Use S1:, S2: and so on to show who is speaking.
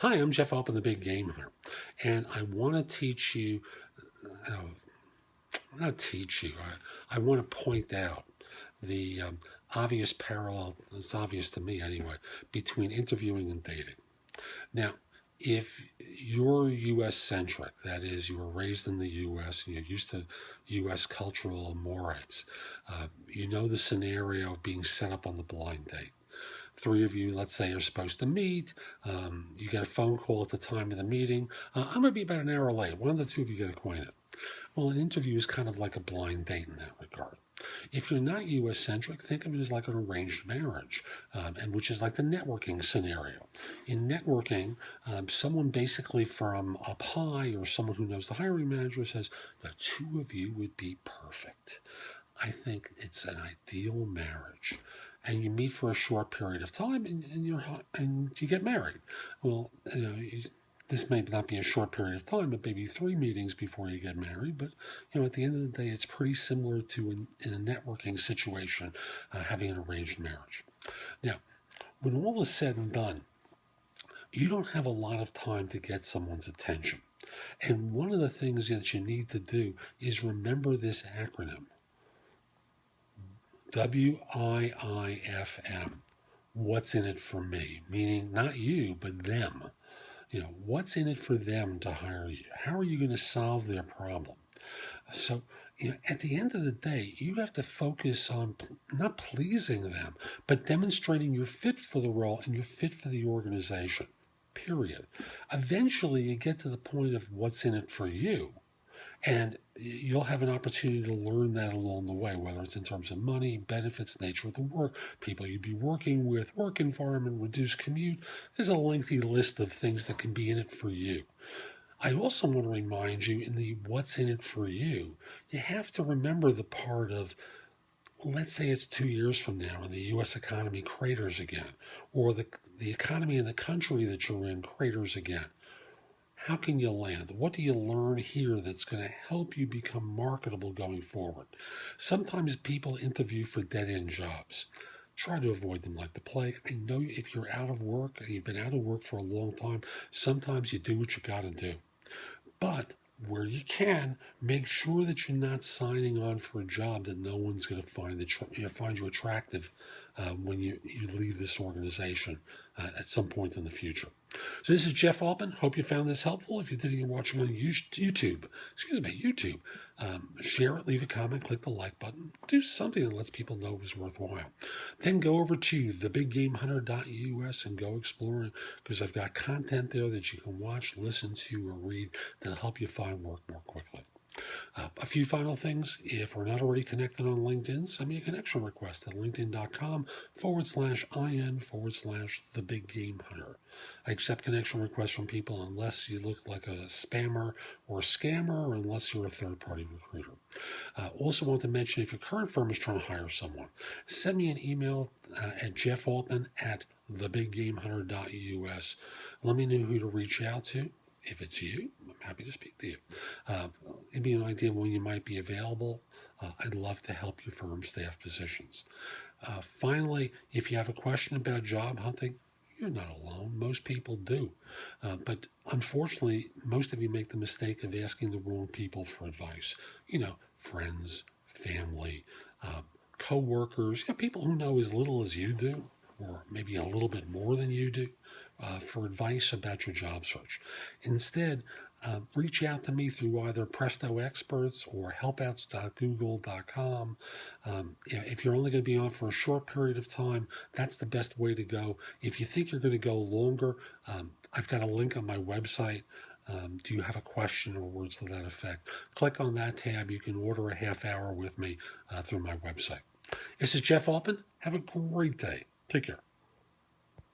S1: Hi, I'm Jeff Altman, the Big Game Hunter, and I want to teach you, not teach you, I want to point out the obvious parallel, it's obvious to me anyway, between interviewing and dating. Now, if you're U.S. centric, that is, you were raised in the U.S. and you're used to U.S. cultural mores, you know the scenario of being set up on the blind date. Three of you, let's say, are supposed to meet. You get a phone call at the time of the meeting. I'm going to be about an hour late. One of the two of you get acquainted. Well, an interview is kind of like a blind date in that regard. If you're not U.S. centric, think of it as like an arranged marriage, and which is like the networking scenario. In networking, someone basically from up high or someone who knows the hiring manager says, the two of you would be perfect. I think it's an ideal marriage. And you meet for a short period of time, and you get married. Well, this may not be a short period of time, but maybe 3 meetings before you get married. But at the end of the day, it's pretty similar to in a networking situation, having an arranged marriage. Now, when all is said and done, you don't have a lot of time to get someone's attention. And one of the things that you need to do is remember this acronym. WIIFM. What's in it for me? Meaning not you, but them. What's in it for them to hire you? How are you going to solve their problem? So, at the end of the day, you have to focus on not pleasing them, but demonstrating you're fit for the role and you're fit for the organization, period. Eventually, you get to the point of what's in it for you. And you'll have an opportunity to learn that along the way, whether it's in terms of money, benefits, nature of the work, people you'd be working with, work environment, reduced commute. There's a lengthy list of things that can be in it for you. I also want to remind you in the what's in it for you, you have to remember the part of, let's say it's 2 years from now and the U.S. economy craters again, or the economy in the country that you're in craters again. How can you land? What do you learn here that's going to help you become marketable going forward? Sometimes people interview for dead-end jobs. Try to avoid them like the plague. I know if you're out of work and you've been out of work for a long time, sometimes you do what you got to do. But where you can, make sure that you're not signing on for a job that no one's going to find you attractive when you leave this organization at some point in the future. So this is Jeff Altman. Hope you found this helpful. If you did, you're watching on YouTube. Share it, leave a comment, click the like button. Do something that lets people know it was worthwhile. Then go over to thebiggamehunter.us and go exploring, because I've got content there that you can watch, listen to, or read that'll help you find work more quickly. A few final things. If we're not already connected on LinkedIn, send me a connection request at linkedin.com/IN/TheBigGameHunter. I accept connection requests from people unless you look like a spammer or a scammer, or unless you're a third-party recruiter. Also want to mention, if your current firm is trying to hire someone, send me an email at jeffaltman@thebiggamehunter.us. Let me know who to reach out to. If it's you, I'm happy to speak to you. Give me an idea of when you might be available. I'd love to help you firm staff positions. Finally, if you have a question about job hunting, you're not alone. Most people do. But unfortunately, most of you make the mistake of asking the wrong people for advice. Friends, family, co-workers, people who know as little as you do, or maybe a little bit more than you do, for advice about your job search. Instead, reach out to me through either Presto Experts or helpouts.google.com. If you're only going to be on for a short period of time, that's the best way to go. If you think you're going to go longer, I've got a link on my website. Do you have a question or words to that effect? Click on that tab. You can order a half hour with me through my website. This is Jeff Altman. Have a great day. Take care.